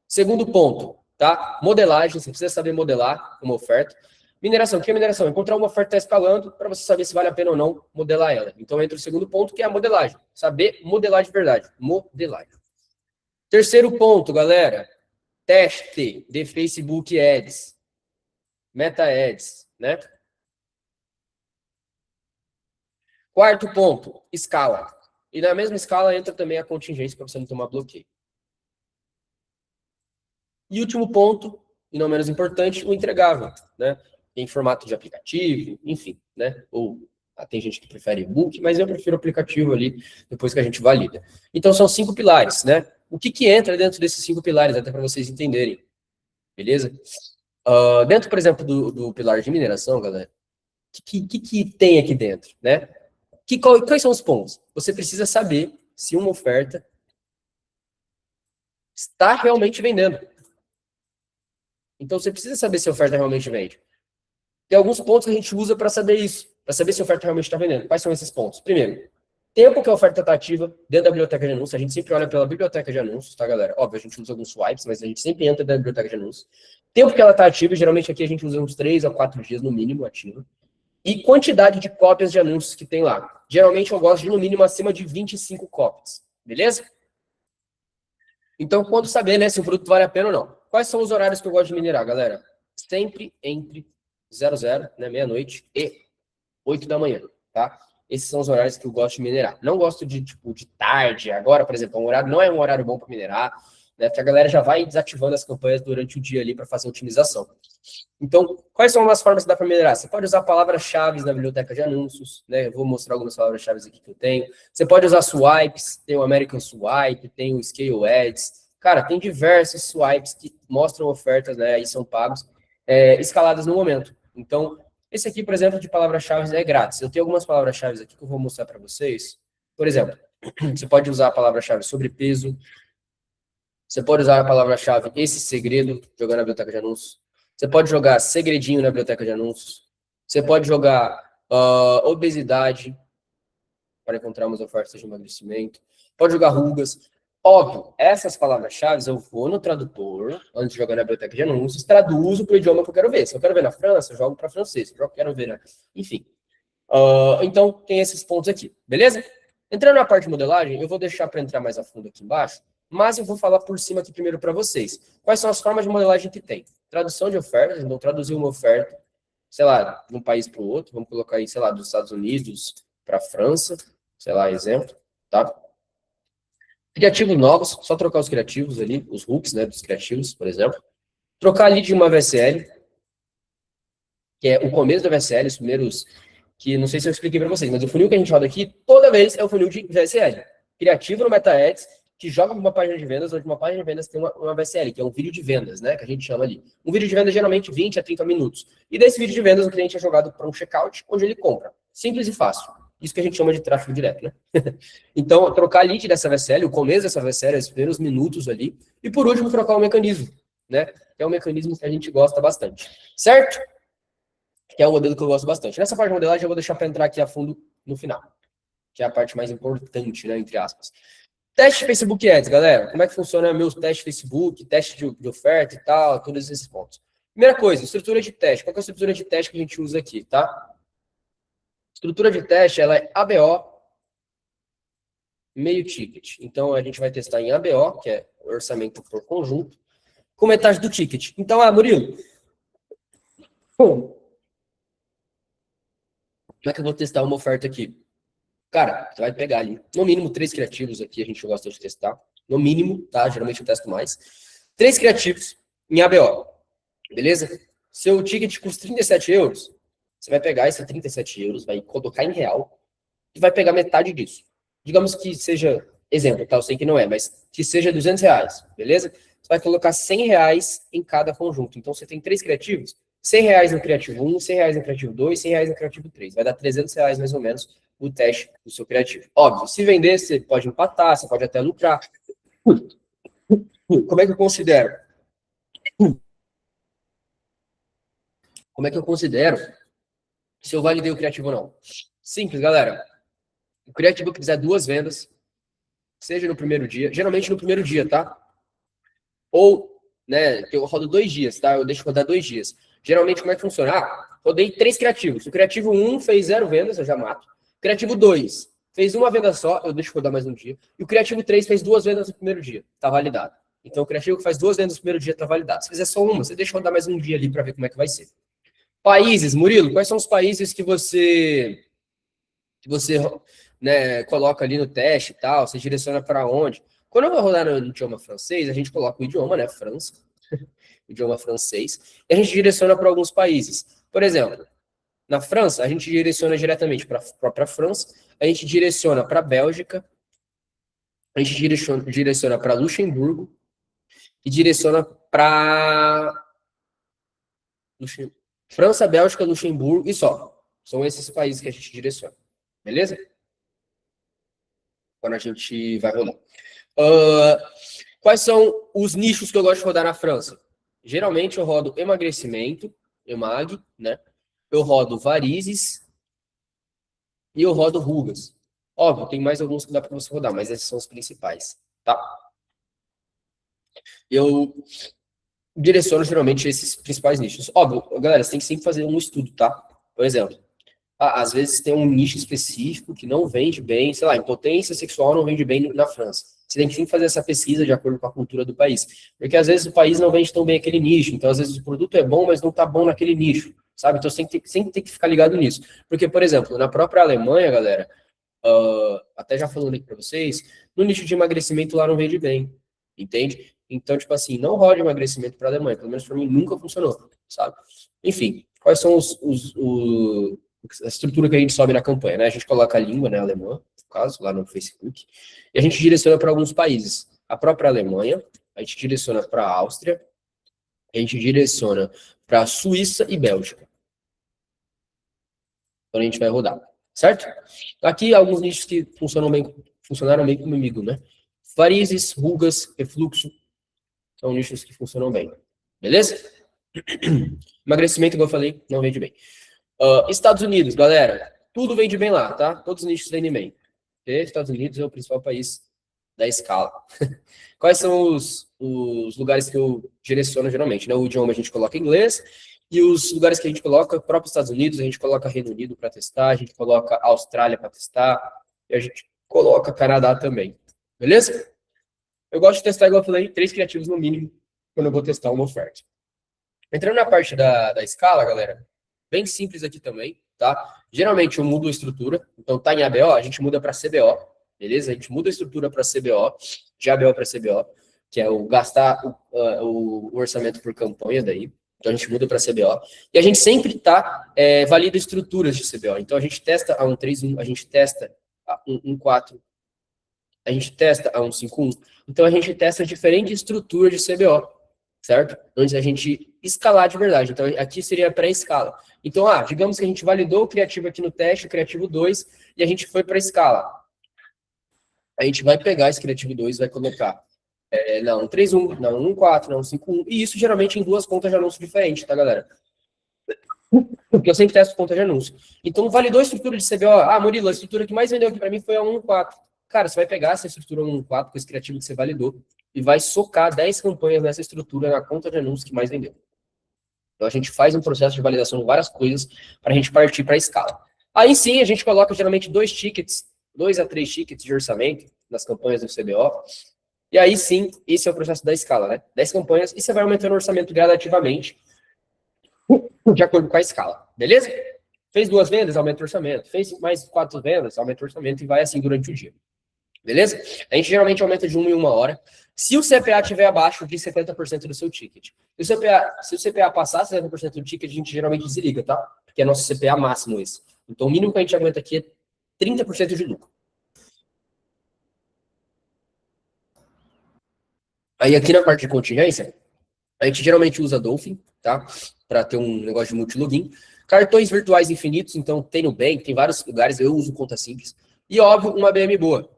Segundo ponto, tá? Modelagem, você precisa saber modelar uma oferta. Mineração, o que é mineração? Encontrar uma oferta que está escalando para você saber se vale a pena ou não modelar ela. Então, entra o segundo ponto, que é a modelagem. Saber modelar de verdade. Modelagem. Terceiro ponto, galera, teste de Facebook Ads, Meta Ads, né? Quarto ponto, escala. E na mesma escala entra também a contingência para você não tomar bloqueio. E último ponto, e não menos importante, o entregável, né? Em formato de aplicativo, enfim, né? Ou tem gente que prefere e-book, mas eu prefiro aplicativo ali, depois que a gente valida. Então, são 5 pilares, né? O que entra dentro desses 5 pilares, até para vocês entenderem, beleza? Dentro, por exemplo, do pilar de mineração, galera, o que tem aqui dentro, né? Quais são os pontos? Você precisa saber se uma oferta está realmente vendendo. Então, você precisa saber se a oferta realmente vende. Tem alguns pontos que a gente usa para saber isso, para saber se a oferta realmente está vendendo. Quais são esses pontos? Primeiro, tempo que a oferta está ativa dentro da biblioteca de anúncios. A gente sempre olha pela biblioteca de anúncios, tá, galera? Óbvio, a gente usa alguns swipes, mas a gente sempre entra dentro da biblioteca de anúncios. Tempo que ela está ativa, geralmente aqui a gente usa uns 3 a 4 dias no mínimo ativa. E quantidade de cópias de anúncios que tem lá. Geralmente eu gosto de, no mínimo, acima de 25 cópias. Beleza? Então, quando saber, né, se o produto vale a pena ou não. Quais são os horários que eu gosto de minerar, galera? Sempre entre 00, né, meia-noite, e 8 da manhã, tá? Esses são os horários que eu gosto de minerar. Não gosto de, tipo, de tarde. Agora, por exemplo, um horário não é um horário bom para minerar, né? Porque a galera já vai desativando as campanhas durante o dia ali para fazer otimização. Então, quais são as formas que dá para minerar? Você pode usar palavras-chave na biblioteca de anúncios, né? Eu vou mostrar algumas palavras-chave aqui que eu tenho. Você pode usar swipes, tem o American Swipe, tem o Scale Ads. Cara, tem diversos swipes que mostram ofertas, né? Aí são pagos, escaladas no momento. Então, esse aqui, por exemplo, de palavras-chave é grátis. Eu tenho algumas palavras-chave aqui que eu vou mostrar para vocês. Por exemplo, você pode usar a palavra-chave sobrepeso. Você pode usar a palavra-chave esse segredo, jogando na biblioteca de anúncios. Você pode jogar segredinho na biblioteca de anúncios. Você pode jogar obesidade para encontrar umas ofertas de emagrecimento. Pode jogar rugas. Óbvio, essas palavras-chave eu vou no tradutor, antes de jogar na biblioteca de anúncios, traduzo para o idioma que eu quero ver. Se eu quero ver na França, eu jogo para francês. Se eu quero ver Enfim. Então, tem esses pontos aqui, beleza? Entrando na parte de modelagem, eu vou deixar para entrar mais a fundo aqui embaixo, mas eu vou falar por cima aqui primeiro para vocês. Quais são as formas de modelagem que tem? Tradução de ofertas, então traduzir uma oferta, sei lá, de um país para o outro, vamos colocar aí, sei lá, dos Estados Unidos para a França, sei lá, exemplo, tá? Criativos novos, só trocar os criativos ali, os hooks, né, dos criativos, por exemplo. Trocar lead de uma VSL, que é o começo da VSL, os primeiros, que não sei se eu expliquei para vocês, mas o funil que a gente roda aqui, toda vez é o funil de VSL. Criativo no MetaAds, que joga uma página de vendas, onde uma página de vendas tem uma VSL, que é um vídeo de vendas, né, que a gente chama ali. Um vídeo de vendas geralmente 20 a 30 minutos. E desse vídeo de vendas o cliente é jogado para um checkout, onde ele compra. Simples e fácil. Isso que a gente chama de tráfego direto, né? Então, trocar lead dessa VSL, o começo dessa VSL, os primeiros minutos ali. E por último, trocar o mecanismo, né? Que é um mecanismo que a gente gosta bastante. Certo? Que é um modelo que eu gosto bastante. Nessa parte de modelagem eu vou deixar para entrar aqui a fundo no final. Que é a parte mais importante, né? Entre aspas. Teste Facebook Ads, galera. Como é que funciona meus testes Facebook, teste de oferta e tal, todos esses pontos. Primeira coisa, estrutura de teste. Qual que é a estrutura de teste que a gente usa aqui, tá? Estrutura de teste, ela é ABO, meio ticket. Então, a gente vai testar em ABO, que é orçamento por conjunto, com metade do ticket. Então, Murilo, como é que eu vou testar uma oferta aqui? Cara, você vai pegar ali, no mínimo, 3 criativos aqui, a gente gosta de testar. No mínimo, tá? Geralmente eu testo mais. 3 criativos em ABO, beleza? Seu ticket custa 37 euros, você vai pegar esses 37 euros, vai colocar em real e vai pegar metade disso. Digamos que seja, exemplo, tá? Eu sei que não é, mas que seja 200 reais, beleza? Você vai colocar 100 reais em cada conjunto. Então, você tem 3 criativos, 100 reais no criativo 1, 100 reais no criativo 2, 100 reais no criativo 3. Vai dar 300 reais, mais ou menos, o teste do seu criativo. Óbvio, se vender, você pode empatar, você pode até lucrar. Como é que eu considero? Como é que eu considero se eu validei o criativo ou não? Simples, galera. O criativo que fizer 2 vendas, seja no primeiro dia, geralmente no primeiro dia, tá? Ou, né, eu rodo 2 dias, tá? Eu deixo rodar 2 dias. Geralmente, como é que funciona? Rodei 3 criativos. O criativo 1 fez 0 vendas, eu já mato. O criativo 2 fez 1 venda só, eu deixo rodar mais um dia. E o criativo 3 fez 2 vendas no primeiro dia, tá validado. Então, o criativo que faz 2 vendas no primeiro dia tá validado. Se fizer só uma, você deixa rodar mais um dia ali para ver como é que vai ser. Países, Murilo, quais são os países que você né, coloca ali no teste e tal, você direciona para onde? Quando eu vou rodar no idioma francês, a gente coloca o idioma, né, França, o idioma francês, e a gente direciona para alguns países. Por exemplo, na França, a gente direciona diretamente para a própria França, a gente direciona para a Bélgica, a gente direciona para Luxemburgo e direciona para França, Bélgica, Luxemburgo e só. São esses países que a gente direciona. Beleza? Quando a gente vai rodar. Quais são os nichos que eu gosto de rodar na França? Geralmente eu rodo emagrecimento, EMAG, né? Eu rodo varizes e eu rodo rugas. Óbvio, tem mais alguns que dá para você rodar, mas esses são os principais, tá? Eu direciono geralmente esses principais nichos. Óbvio, galera, você tem que sempre fazer um estudo, tá? Por exemplo, às vezes tem um nicho específico que não vende bem, sei lá, impotência sexual não vende bem na França. Você tem que sempre fazer essa pesquisa de acordo com a cultura do país. Porque às vezes o país não vende tão bem aquele nicho, então às vezes o produto é bom, mas não tá bom naquele nicho, sabe? Então você sempre tem que ficar ligado nisso. Porque, por exemplo, na própria Alemanha, galera, até já falando aqui para vocês, no nicho de emagrecimento lá não vende bem, entende? Então, tipo assim, não rode emagrecimento para a Alemanha, pelo menos para mim nunca funcionou, sabe? Enfim, quais são a estrutura que a gente sobe na campanha, né? A gente coloca a língua, né, alemã, no caso, lá no Facebook, e a gente direciona para alguns países. A própria Alemanha, a gente direciona para a Áustria, a gente direciona para a Suíça e Bélgica. Então a gente vai rodar, certo? Aqui alguns nichos que funcionaram bem comigo, né? Varizes, rugas, refluxo, são nichos que funcionam bem. Beleza? Emagrecimento, como eu falei, não vende bem. Estados Unidos, galera, tudo vende bem lá, tá? Todos os nichos vendem bem. Porque Estados Unidos é o principal país da escala. Quais são os lugares que eu direciono geralmente, né? O idioma a gente coloca inglês, e os lugares que a gente coloca, próprio Estados Unidos, a gente coloca Reino Unido para testar, a gente coloca Austrália para testar, e a gente coloca Canadá também. Beleza? Eu gosto de testar, igual eu falei, 3 criativos no mínimo, quando eu vou testar uma oferta. Entrando na parte da escala, galera, bem simples aqui também, tá? Geralmente eu mudo a estrutura, então tá em ABO, a gente muda para CBO, beleza? A gente muda a estrutura para CBO, de ABO para CBO, que é o gastar o orçamento por campanha daí. Então a gente muda para CBO. E a gente sempre valida estruturas de CBO. Então a gente testa a 131, a gente testa a 114, a gente testa a 151. Então a gente testa diferentes estruturas de CBO, certo? Antes da gente escalar de verdade. Então aqui seria a pré-escala. Então, digamos que a gente validou o criativo aqui no teste, o criativo 2, e a gente foi para a escala. A gente vai pegar esse criativo 2 e vai colocar na 131, na 114, na 151, e isso geralmente em 2 contas de anúncio diferentes, tá, galera? Porque eu sempre testo conta de anúncio. Então, validou a estrutura de CBO. Murilo, a estrutura que mais vendeu aqui para mim foi a 114. Cara, você vai pegar essa estrutura 114 com esse criativo que você validou e vai socar 10 campanhas nessa estrutura na conta de anúncio que mais vendeu. Então, a gente faz um processo de validação de várias coisas para a gente partir para a escala. Aí sim, a gente coloca geralmente 2 a 3 tickets de orçamento nas campanhas do CBO. E aí sim, esse é o processo da escala, né? 10 campanhas e você vai aumentando o orçamento gradativamente de acordo com a escala, beleza? Fez 2 vendas, aumenta o orçamento. Fez mais 4 vendas, aumenta o orçamento e vai assim durante o dia. Beleza? A gente geralmente aumenta de 1 em 1 hora. Se o CPA estiver abaixo de 70% do seu ticket. Se o CPA passar 70% do ticket, a gente geralmente desliga, tá? Porque é nosso CPA máximo esse. Então, o mínimo que a gente aguenta aqui é 30% de lucro. Aí, aqui na parte de contingência, a gente geralmente usa Dolphin, tá? Para ter um negócio de multilogin. Cartões virtuais infinitos, então tem no Bank, tem vários lugares, eu uso conta simples. E, óbvio, uma BM boa.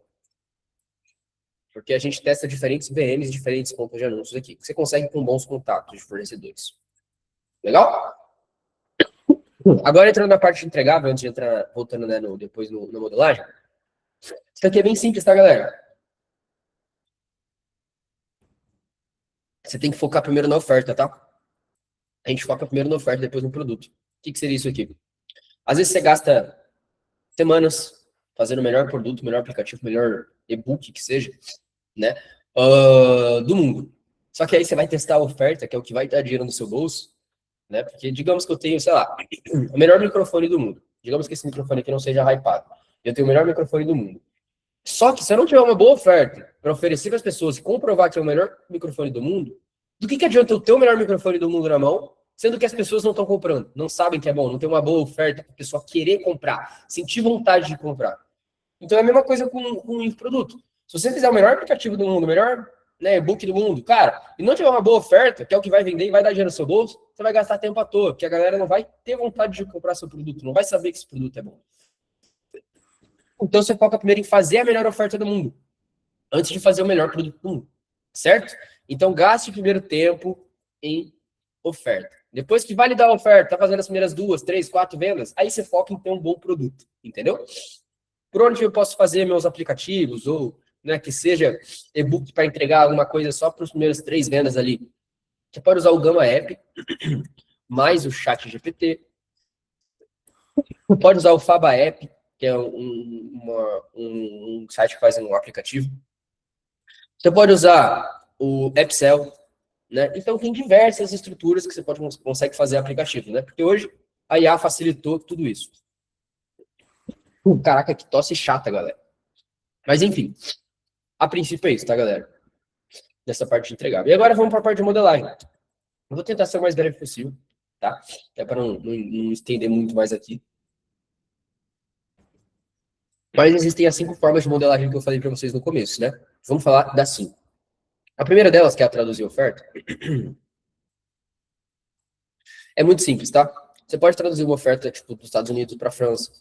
Porque a gente testa diferentes BMs, diferentes contas de anúncios aqui, que você consegue com bons contatos de fornecedores. Legal? Agora, entrando na parte de entregável, antes de entrar, voltando né, depois na modelagem. Isso aqui é bem simples, tá, galera? Você tem que focar primeiro na oferta, tá? A gente foca primeiro na oferta, depois no produto. O que seria isso aqui? Às vezes você gasta semanas fazendo o melhor produto, o melhor aplicativo, o melhor e-book que seja, né? Do mundo. Só que aí você vai testar a oferta, que é o que vai dar dinheiro no seu bolso, né? Porque digamos que eu tenho, sei lá, o melhor microfone do mundo. Digamos que esse microfone aqui não seja hypado. Eu tenho o melhor microfone do mundo. Só que se eu não tiver uma boa oferta para oferecer para as pessoas e comprovar que é o melhor microfone do mundo, do que adianta eu ter o melhor microfone do mundo na mão, sendo que as pessoas não estão comprando, não sabem que é bom, não tem uma boa oferta para a pessoa querer comprar, sentir vontade de comprar. Então é a mesma coisa com um produto. Se você fizer o melhor aplicativo do mundo, o melhor e-book do mundo, cara, e não tiver uma boa oferta, que é o que vai vender e vai dar dinheiro no seu bolso, você vai gastar tempo à toa, porque a galera não vai ter vontade de comprar seu produto, não vai saber que esse produto é bom. Então você foca primeiro em fazer a melhor oferta do mundo, antes de fazer o melhor produto do mundo, certo? Então gaste o primeiro tempo em oferta. Depois que validar a oferta, tá fazendo as primeiras 2, 3, 4 vendas, aí você foca em ter um bom produto, entendeu? Por onde eu posso fazer meus aplicativos, ou que seja e-book para entregar alguma coisa só para os primeiros 3 vendas ali. Você pode usar o Gama App, mais o ChatGPT. Pode usar o Faba App, que é um site que faz um aplicativo. Você pode usar o Excel, né? Então, tem diversas estruturas que você consegue fazer aplicativo, né? Porque hoje a IA facilitou tudo isso. Caraca, que tosse chata, galera. Mas, enfim, a princípio é isso, tá, galera? Dessa parte de entregável. E agora vamos para a parte de modelagem. Eu vou tentar ser o mais breve possível, tá? É para não estender muito mais aqui. Mas existem as 5 formas de modelagem que eu falei para vocês no começo, né? Vamos falar das 5. A primeira delas, que é a traduzir oferta, é muito simples, tá? Você pode traduzir uma oferta, tipo, dos Estados Unidos para a França.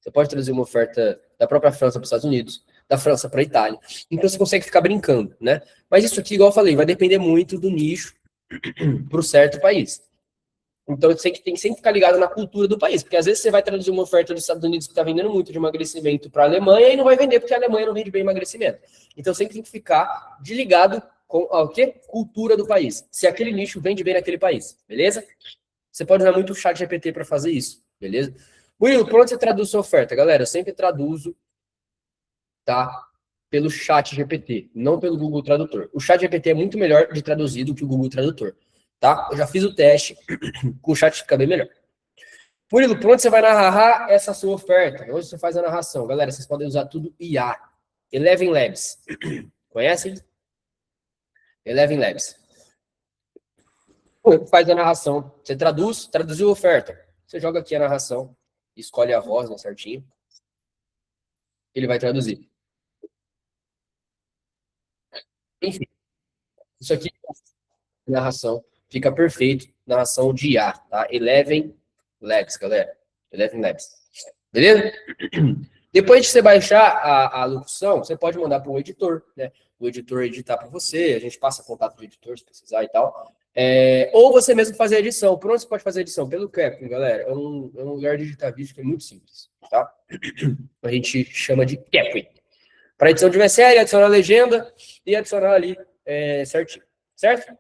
Você pode traduzir uma oferta da própria França para os Estados Unidos, da França para a Itália. Então, você consegue ficar brincando, né? Mas isso aqui, igual eu falei, vai depender muito do nicho para o certo país. Então, você tem que sempre ficar ligado na cultura do país, porque às vezes você vai traduzir uma oferta dos Estados Unidos que está vendendo muito de emagrecimento para a Alemanha e não vai vender porque a Alemanha não vende bem emagrecimento. Então, sempre tem que ficar ligado com a cultura do país. Se aquele nicho vende bem naquele país, beleza? Você pode usar muito o chat GPT para fazer isso, beleza? Murilo, por onde você traduz sua oferta? Galera, eu sempre traduzo, tá? Pelo chat GPT, não pelo Google Tradutor. O chat GPT é muito melhor de traduzir do que o Google Tradutor, tá? Eu já fiz o teste, com o chat fica bem melhor. Murilo, por onde você vai narrar essa sua oferta? Onde você faz a narração? Galera, vocês podem usar tudo IA. Eleven Labs. Conhecem? Eleven Labs. Faz a narração. Você traduziu a oferta. Você joga aqui a narração, escolhe a voz, né, certinho. Ele vai traduzir. Enfim, isso aqui é narração. Fica perfeito. Narração de IA, tá? Eleven Labs, galera. Eleven Labs. Beleza? Depois de você baixar a locução, você pode mandar para o editor, né? O editor editar para você, a gente passa contato do editor se precisar e tal. Ou você mesmo fazer a edição. Por onde você pode fazer a edição? Pelo Capcom, galera. É um lugar de editar vídeo que é muito simples, tá? A gente chama de Capcom. Para edição de VSL, adicionar a legenda e adicionar ali certinho, certo?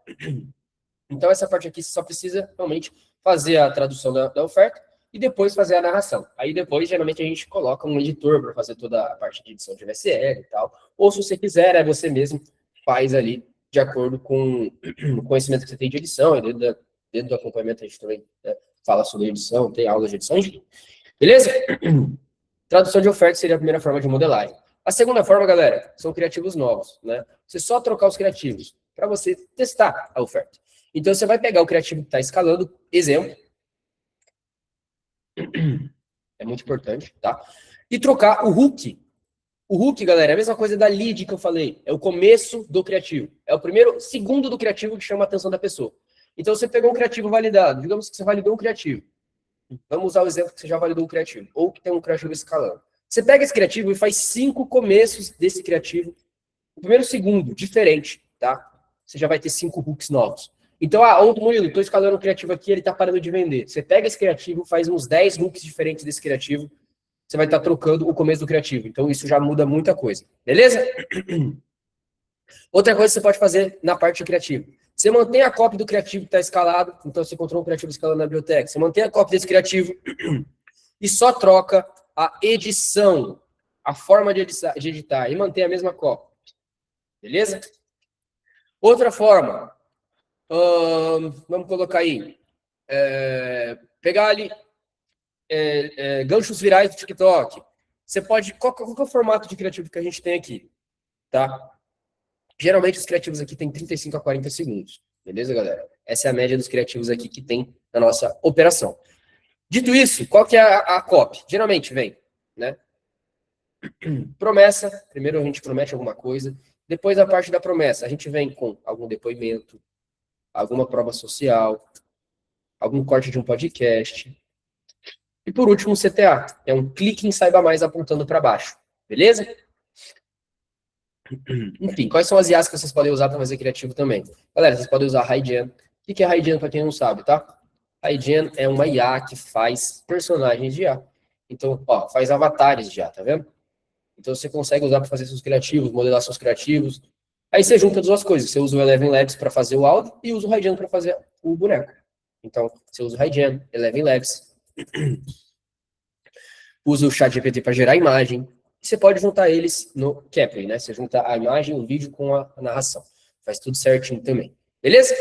Então, essa parte aqui você só precisa realmente fazer a tradução da oferta e depois fazer a narração. Aí depois, geralmente, a gente coloca um editor para fazer toda a parte de edição de VSL e tal. Ou se você quiser, você mesmo faz ali de acordo com o conhecimento que você tem de edição. E dentro do acompanhamento a gente também fala sobre edição, tem aulas de edição, enfim. Beleza? Tradução de oferta seria a primeira forma de modelagem. A segunda forma, galera, são criativos novos, né? Você só trocar os criativos para você testar a oferta. Então, você vai pegar o criativo que está escalando, exemplo, é muito importante, tá? E trocar o hook. O hook, galera, é a mesma coisa da lead que eu falei. É o começo do criativo. É o segundo do criativo que chama a atenção da pessoa. Então, você pegou um criativo validado. Digamos que você validou um criativo. Vamos usar o exemplo que você já validou um criativo. Ou que tem um criativo escalando. Você pega esse criativo e faz 5 começos desse criativo. O primeiro e o segundo, diferente, tá? Você já vai ter 5 hooks novos. Então, ontem, Murilo, estou escalando um criativo aqui, ele está parando de vender. Você pega esse criativo, faz uns 10 hooks diferentes desse criativo, você vai estar trocando o começo do criativo. Então, isso já muda muita coisa. Beleza? Outra coisa que você pode fazer na parte de criativo. Você mantém a cópia do criativo que está escalado. Então, você encontrou um criativo escalando na biblioteca. Você mantém a cópia desse criativo e só troca a edição, a forma de editar, e mantém a mesma cópia. Beleza? Outra forma, vamos colocar aí, pegar ali ganchos virais do TikTok. Você pode, qual é o formato de criativo que a gente tem aqui? Tá? Geralmente os criativos aqui tem 35 a 40 segundos. Beleza, galera? Essa é a média dos criativos aqui que tem na nossa operação. Dito isso, qual que é a copy? Geralmente vem, né? Promessa, primeiro a gente promete alguma coisa, depois a parte da promessa, a gente vem com algum depoimento, alguma prova social, algum corte de um podcast, e por último o CTA, é um clique em saiba mais apontando para baixo, beleza? Enfim, quais são as IAs que vocês podem usar para fazer criativo também? Galera, vocês podem usar HiGen. O que é HiGen para quem não sabe, tá? HiGen é uma IA que faz personagens de IA. Então, ó, faz avatares de IA, tá vendo? Então você consegue usar para fazer seus criativos, modelar seus criativos. Aí você junta as duas coisas. Você usa o Eleven Labs para fazer o áudio e usa o HiGen para fazer o boneco. Então, você usa o HiGen, Eleven Labs. Usa o ChatGPT para gerar imagem. E você pode juntar eles no Capri, né? Você junta a imagem, o vídeo com a narração. Faz tudo certinho também. Beleza?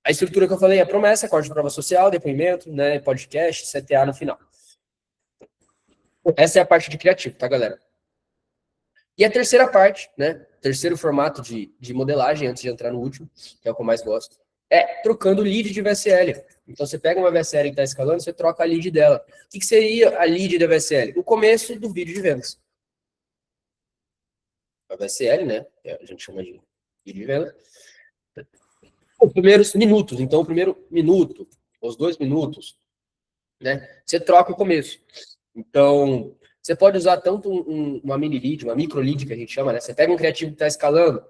A estrutura que eu falei é promessa, corte de prova social, depoimento, né? Podcast, CTA no final. Essa é a parte de criativo, tá, galera? E a terceira parte, né? Terceiro formato de modelagem, antes de entrar no último, que é o que eu mais gosto, é trocando lead de VSL. Então, você pega uma VSL que está escalando, você troca a lead dela. O que seria a lead da VSL? O começo do vídeo de vendas. A VSL, né? A gente chama de vídeo de venda. Os primeiros minutos. Então, o primeiro minuto, os 2 minutos, né? Você troca o começo. Então, você pode usar tanto uma mini lead, uma micro lead, que a gente chama, né? Você pega um criativo que está escalando,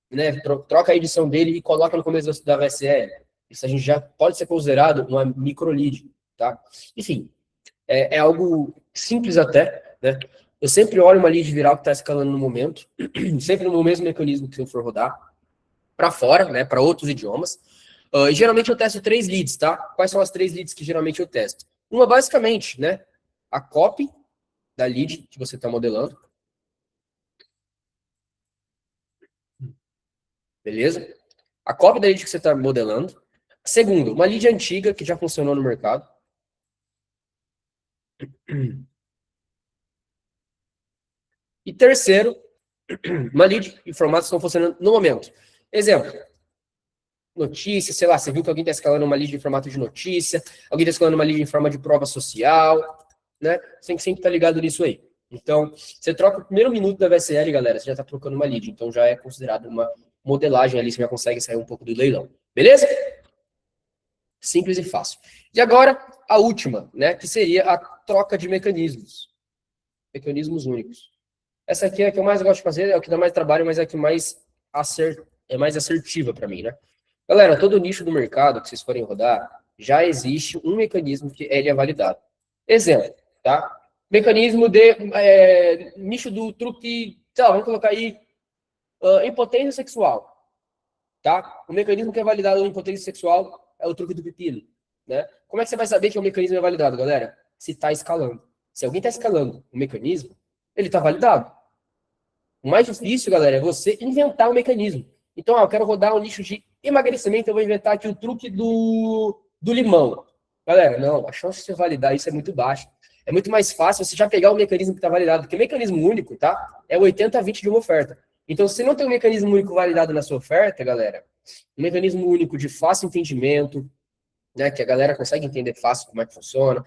né? Troca a edição dele e coloca no começo da VSL. Isso a gente já pode ser considerado uma microlead, tá? Enfim, é algo simples até, né? Eu sempre olho uma lead viral que está escalando no momento, sempre no mesmo mecanismo que eu for rodar, para fora, né? Para outros idiomas. E geralmente eu testo 3 leads, tá? Quais são as 3 leads que geralmente eu testo? Uma, basicamente, né? A copy da lead que você está modelando. Beleza? A cópia da lead que você está modelando. Segundo, uma lead antiga que já funcionou no mercado. E terceiro, uma lead e formatos que estão funcionando no momento. Exemplo, notícia, sei lá, você viu que alguém está escalando uma lead em formato de notícia, alguém está escalando uma lead em forma de prova social, né? Você tem que sempre estar ligado nisso aí. Então, você troca o primeiro minuto da VSL, galera, você já está trocando uma lead. Então, já é considerado uma modelagem ali, você já consegue sair um pouco do leilão. Beleza? Simples e fácil. E agora, a última, né? Que seria a troca de mecanismos. Mecanismos únicos. Essa aqui é a que eu mais gosto de fazer, é o que dá mais trabalho, mas é a que é mais assertiva para mim, né? Galera, todo nicho do mercado que vocês forem rodar, já existe um mecanismo que ele é validado. Exemplo, tá? Mecanismo de nicho do truque, sei lá, vamos colocar aí impotência sexual, tá? O mecanismo que é validado em impotência sexual é o truque do pepino, né? Como é que você vai saber que o mecanismo é validado, galera? Se está escalando. Se alguém está escalando o mecanismo, ele está validado. O mais difícil, galera, é você inventar um mecanismo. Então, eu quero rodar um nicho de emagrecimento, eu vou inventar aqui o truque do limão. Galera, não, a chance de você validar isso é muito baixa. É muito mais fácil você já pegar o mecanismo que está validado, porque mecanismo único, tá? É 80-20 de uma oferta. Então, se você não tem um mecanismo único validado na sua oferta, galera, um mecanismo único de fácil entendimento, né, que a galera consegue entender fácil como é que funciona,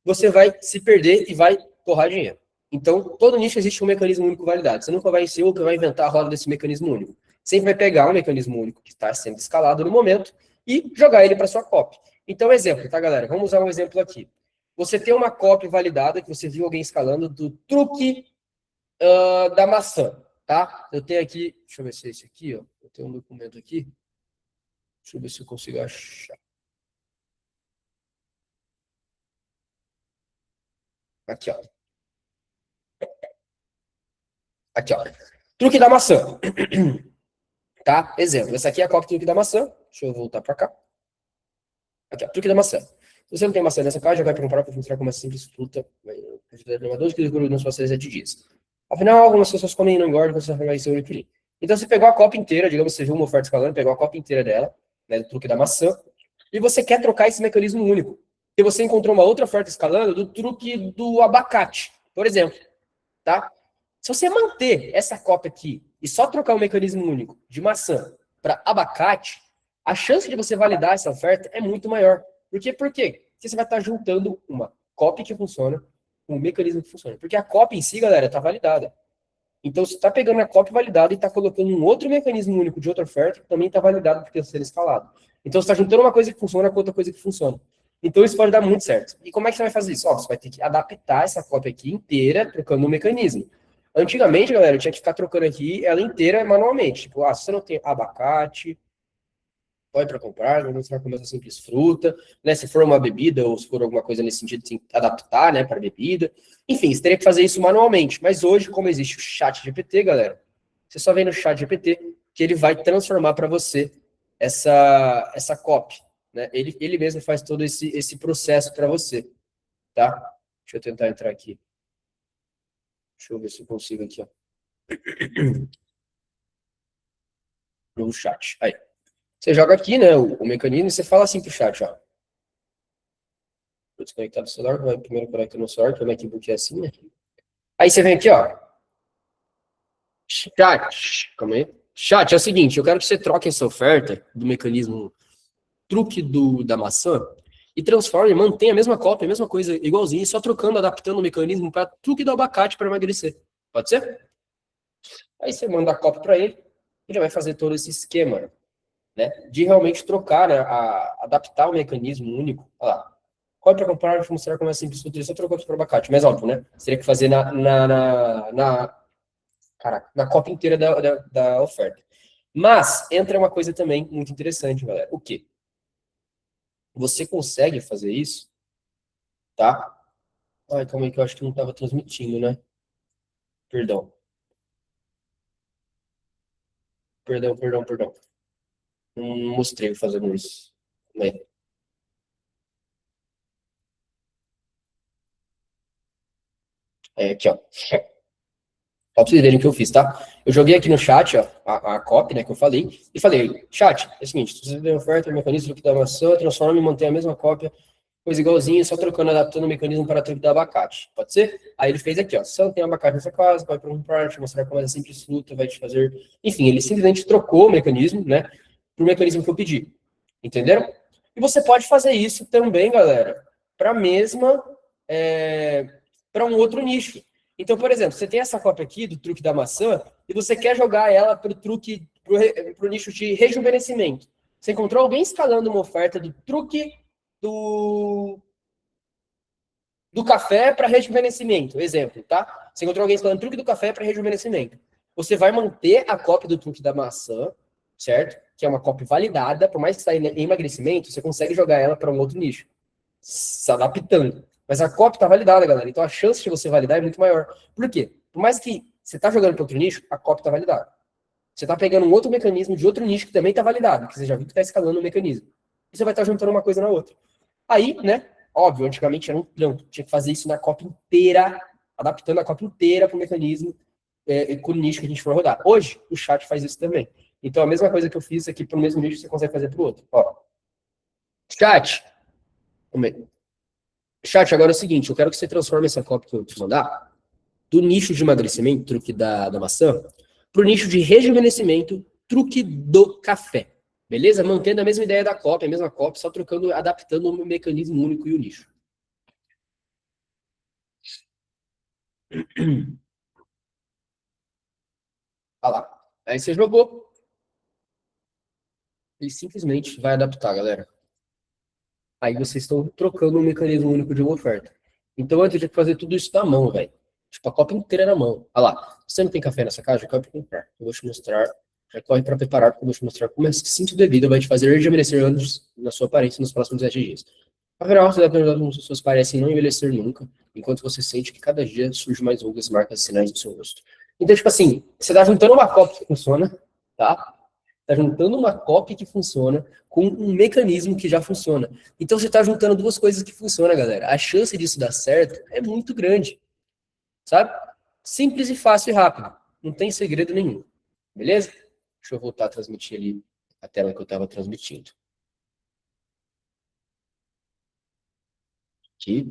você vai se perder e vai torrar dinheiro. Então, todo nicho existe um mecanismo único validado. Você nunca vai ser o que vai inventar a roda desse mecanismo único. Sempre vai pegar um mecanismo único que está sendo escalado no momento e jogar ele para sua copy. Então, exemplo, tá, galera? Vamos usar um exemplo aqui. Você tem uma copy validada que você viu alguém escalando do truque da maçã, tá? Eu tenho aqui, deixa eu ver se é esse aqui, ó. Eu tenho um documento aqui. Deixa eu ver se eu consigo achar. Aqui, ó. Aqui, ó. Truque da maçã. Tá? Exemplo. Essa aqui é a cópia do truque da maçã. Deixa eu voltar para cá. Aqui, ó. Truque da maçã. Se você não tem maçã nessa caixa, já vai comprar para mostrar como é simples fruta. Que dura nos passados 7 dias. Afinal, algumas pessoas comem e não engordam, você vai ser o equilíbrio. Então, você pegou a copa inteira, digamos, você viu uma oferta escalando, pegou a copa inteira dela, né, do truque da maçã, e você quer trocar esse mecanismo único. E você encontrou uma outra oferta escalando do truque do abacate, por exemplo. Tá? Se você manter essa cópia aqui e só trocar um mecanismo único de maçã para abacate, a chance de você validar essa oferta é muito maior. Por quê? Porque você vai estar juntando uma cópia que funciona com um mecanismo que funciona. Porque a cópia em si, galera, está validada. Então, você está pegando a cópia validada e está colocando um outro mecanismo único de outra oferta que também está validado porque está sendo escalado. Então, você está juntando uma coisa que funciona com outra coisa que funciona. Então, isso pode dar muito certo. E como é que você vai fazer isso? Ó, você vai ter que adaptar essa cópia aqui inteira, trocando um mecanismo. Antigamente, galera, eu tinha que ficar trocando aqui ela inteira manualmente. Tipo, se você não tem abacate, pode para comprar, não vai comer essa simples fruta, né? Se for uma bebida ou se for alguma coisa nesse sentido, tem que adaptar, né, para bebida. Enfim, você teria que fazer isso manualmente. Mas hoje, como existe o chat GPT, galera, você só vem no chat GPT que ele vai transformar para você essa copy, né? Ele mesmo faz todo esse processo para você, tá? Deixa eu tentar entrar aqui. Deixa eu ver se eu consigo aqui, ó. No chat. Aí. Você joga aqui, né, o mecanismo e você fala assim pro chat, ó. Vou desconectar do celular, vai primeiro conectar no celular, que o MacBook é assim, né? Aí você vem aqui, ó. Chat. Calma aí. Chat, é o seguinte, eu quero que você troque essa oferta do mecanismo truque da maçã e transforme, mantenha a mesma cópia, a mesma coisa, igualzinho, só trocando, adaptando o mecanismo para truque do abacate para emagrecer. Pode ser? Aí você manda a cópia para ele, ele vai fazer todo esse esquema, né, de realmente trocar, né, adaptar o mecanismo único. Olha lá. Qual para comprar, vou mostrar como é simples, só trocou para o abacate, mas óbvio, né? Você teria que fazer na cópia inteira da oferta. Mas entra uma coisa também muito interessante, galera. O quê? você consegue fazer isso, tá? Ai, calma aí que eu acho que não estava transmitindo, né? Perdão. Perdão. Não mostrei eu fazendo isso. Aqui, ó. Ó, pra vocês verem o que eu fiz, tá? Eu joguei aqui no chat, ó, a copy, né, que eu falei, e falei, chat, é o seguinte, se você tem oferta, o mecanismo do truque da maçã, transforma e mantém a mesma cópia, coisa igualzinha, só trocando, adaptando o mecanismo para truque do abacate. Pode ser? Aí ele fez aqui, ó, se não tem abacate nessa casa, vai para um parte, mostrar como é simples fruta, vai te fazer... Enfim, ele simplesmente trocou o mecanismo, né, pro mecanismo que eu pedi. Entenderam? E você pode fazer isso também, galera, para a mesma... para um outro nicho. Então, por exemplo, você tem essa cópia aqui do truque da maçã e você quer jogar ela para o truque, para o nicho de rejuvenescimento. Você encontrou alguém escalando uma oferta do truque do, do café para rejuvenescimento, exemplo, tá? Você encontrou alguém escalando truque do café para rejuvenescimento. Você vai manter a cópia do truque da maçã, certo? Que é uma cópia validada, por mais que está em emagrecimento, você consegue jogar ela para um outro nicho, se adaptando. Mas a cópia está validada, galera. Então a chance de você validar é muito maior. Por quê? Por mais que você está jogando para outro nicho, a cópia está validada. Você está pegando um outro mecanismo de outro nicho que também está validado, que você já viu que está escalando o mecanismo. E você vai estar juntando uma coisa na outra. Aí, né, óbvio, antigamente era um trampo. Tinha que fazer isso na cópia inteira, adaptando a cópia inteira para o mecanismo com o nicho que a gente for rodar. Hoje, o chat faz isso também. Então, a mesma coisa que eu fiz aqui para o mesmo nicho, você consegue fazer para o outro. Ó, chat, chat, agora é o seguinte, eu quero que você transforme essa cópia que eu te mandar do nicho de emagrecimento, truque da maçã, para o nicho de rejuvenescimento, truque do café. Beleza? Mantendo a mesma ideia da cópia, a mesma cópia, só trocando, adaptando o mecanismo único e o nicho. Olha lá. Aí você jogou. Ele simplesmente vai adaptar, galera. Aí vocês estão trocando um mecanismo único de uma oferta. Então antes de fazer tudo isso na mão, velho. Tipo, a cópia inteira na mão. Olha lá. Você não tem café nessa casa? Já corre para comprar. Eu vou te mostrar. Já corre para preparar, porque eu vou te mostrar como esse cinto de bebida vai te fazer rejuvenescer anos na sua aparência nos próximos 7 dias. Afinal, as pessoas parecem não envelhecer nunca, enquanto você sente que cada dia surge mais rugas, marcas, sinais do seu rosto. Então, tipo assim, você tá juntando uma cópia que funciona, tá? Tá juntando uma cópia que funciona com um mecanismo que já funciona. Então, você tá juntando duas coisas que funcionam, galera. A chance disso dar certo é muito grande, sabe? Simples e fácil e rápido. Não tem segredo nenhum. Beleza? Deixa eu voltar a transmitir ali a tela que eu tava transmitindo. Aqui.